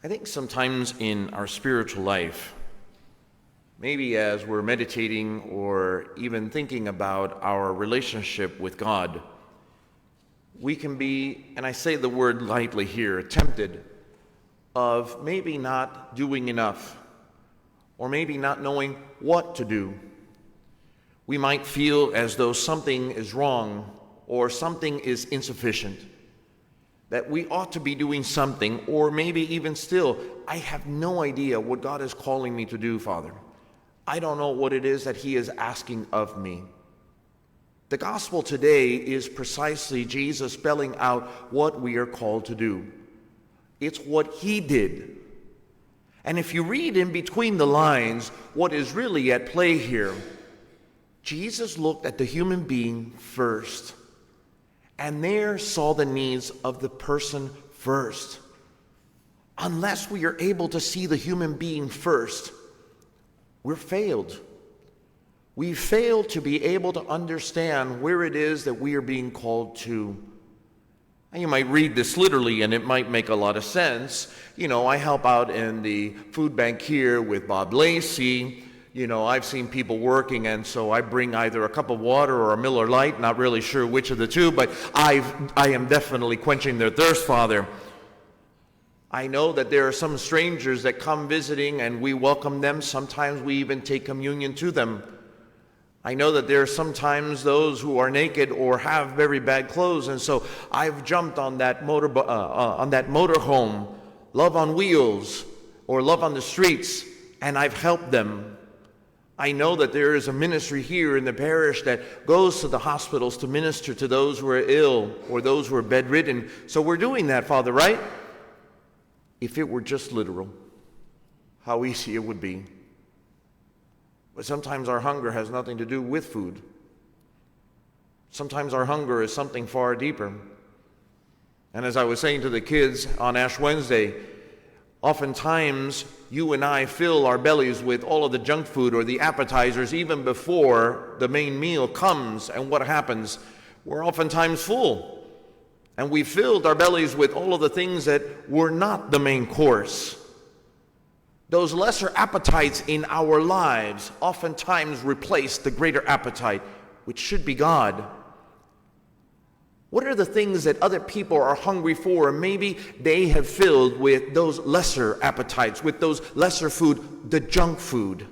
I think sometimes in our spiritual life, maybe as we're meditating or even thinking about our relationship with God, we can be, and I say the word lightly here, tempted of maybe not doing enough or maybe not knowing what to do. We might feel as though something is wrong or something is insufficient, that we ought to be doing something, or maybe even still, I have no idea what God is calling me to do, Father. I don't know what it is that He is asking of me. The gospel today is precisely Jesus spelling out what we are called to do. It's what He did. And if you read in between the lines what is really at play here, Jesus looked at the human being first, and there saw the needs of the person first. Unless we are able to see the human being first, we're failed. We fail to be able to understand where it is that we are being called to. And you might read this literally and it might make a lot of sense. I help out in the food bank here with Bob Lacey. I've seen people working, and so I bring either a cup of water or a Miller Lite, not really sure which of the two, but I am definitely quenching their thirst, Father. I know that there are some strangers that come visiting, and we welcome them. Sometimes we even take communion to them. I know that there are sometimes those who are naked or have very bad clothes, and so I've jumped on that motorhome, Love on Wheels, or Love on the Streets, and I've helped them. I know that there is a ministry here in the parish that goes to the hospitals to minister to those who are ill or those who are bedridden. So we're doing that, Father, right? If it were just literal, how easy it would be. But sometimes our hunger has nothing to do with food. Sometimes our hunger is something far deeper. And as I was saying to the kids on Ash Wednesday, oftentimes you and I fill our bellies with all of the junk food or the appetizers even before the main meal comes. And what happens? We're oftentimes full. And we filled our bellies with all of the things that were not the main course. Those lesser appetites in our lives oftentimes replace the greater appetite, which should be God. What are the things that other people are hungry for? Maybe they have filled with those lesser appetites, with those lesser food, the junk food.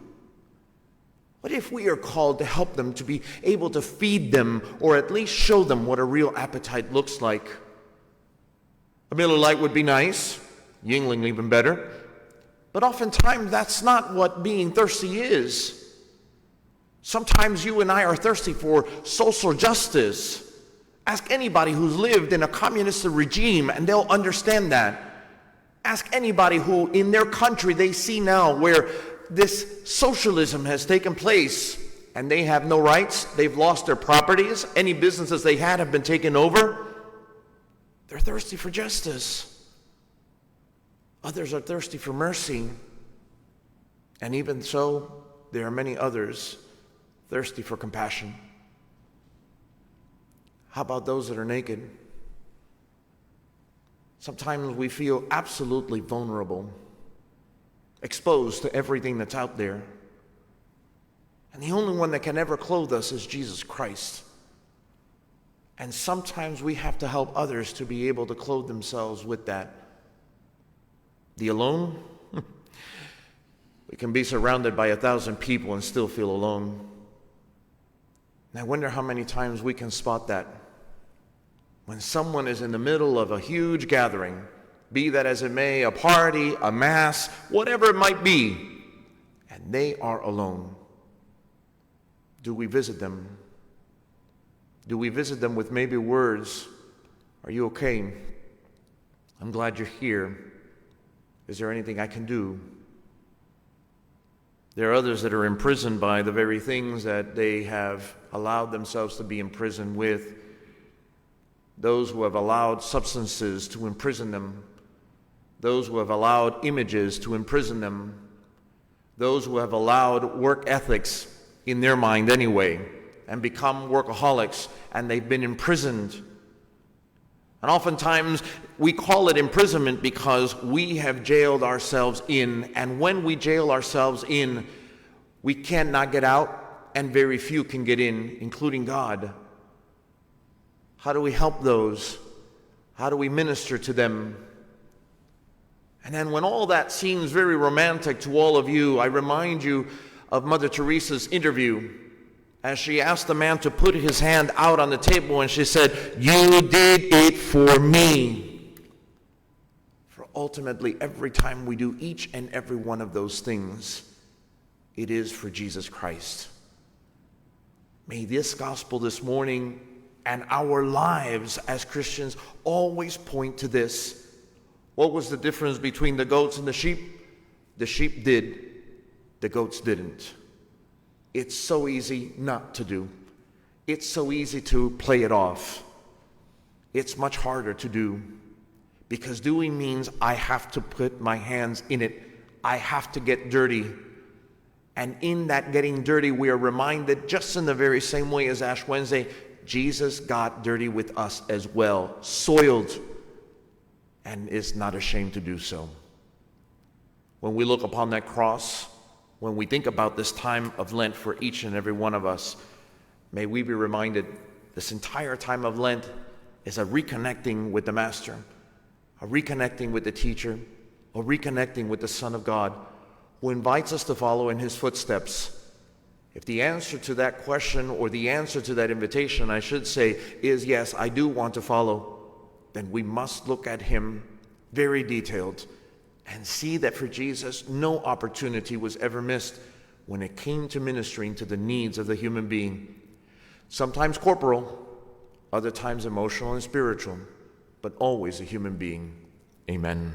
What if we are called to help them, to be able to feed them, or at least show them what a real appetite looks like? A Miller Lite would be nice, Yingling even better, but oftentimes that's not what being thirsty is. Sometimes you and I are thirsty for social justice. Ask anybody who's lived in a communist regime and they'll understand that. Ask anybody who in their country they see now where this socialism has taken place and they have no rights, they've lost their properties, any businesses they had have been taken over. They're thirsty for justice. Others are thirsty for mercy. And even so, there are many others thirsty for compassion. How about those that are naked? Sometimes we feel absolutely vulnerable, exposed to everything that's out there. And the only one that can ever clothe us is Jesus Christ. And sometimes we have to help others to be able to clothe themselves with that. The alone? We can be surrounded by 1,000 people and still feel alone. And I wonder how many times we can spot that. When someone is in the middle of a huge gathering, be that as it may, a party, a mass, whatever it might be, and they are alone. Do we visit them? Do we visit them with maybe words? Are you okay? I'm glad you're here. Is there anything I can do? There are others that are imprisoned by the very things that they have allowed themselves to be imprisoned with. Those who have allowed substances to imprison them. Those who have allowed images to imprison them. Those who have allowed work ethics in their mind anyway and become workaholics, and they've been imprisoned. And oftentimes we call it imprisonment because we have jailed ourselves in. And when we jail ourselves in, we cannot get out, and very few can get in, including God. How do we help those? How do we minister to them? And then when all that seems very romantic to all of you, I remind you of Mother Teresa's interview as she asked the man to put his hand out on the table, and she said, "You did it for me." For ultimately, every time we do each and every one of those things, it is for Jesus Christ. May this gospel this morning and our lives as Christians always point to this. What was the difference between the goats and the sheep? The sheep did, the goats didn't. It's so easy not to do. It's so easy to play it off. It's much harder to do, because doing means I have to put my hands in it. I have to get dirty. And in that getting dirty, we are reminded, just in the very same way as Ash Wednesday, Jesus got dirty with us as well, soiled, and is not ashamed to do so. When we look upon that cross, when we think about this time of Lent for each and every one of us, may we be reminded this entire time of Lent is a reconnecting with the Master, a reconnecting with the Teacher, a reconnecting with the Son of God, who invites us to follow in his footsteps. If the answer to that question, or the answer to that invitation, I should say, is yes, I do want to follow, then we must look at him very detailed and see that for Jesus, no opportunity was ever missed when it came to ministering to the needs of the human being. Sometimes corporal, other times emotional and spiritual, but always a human being. Amen.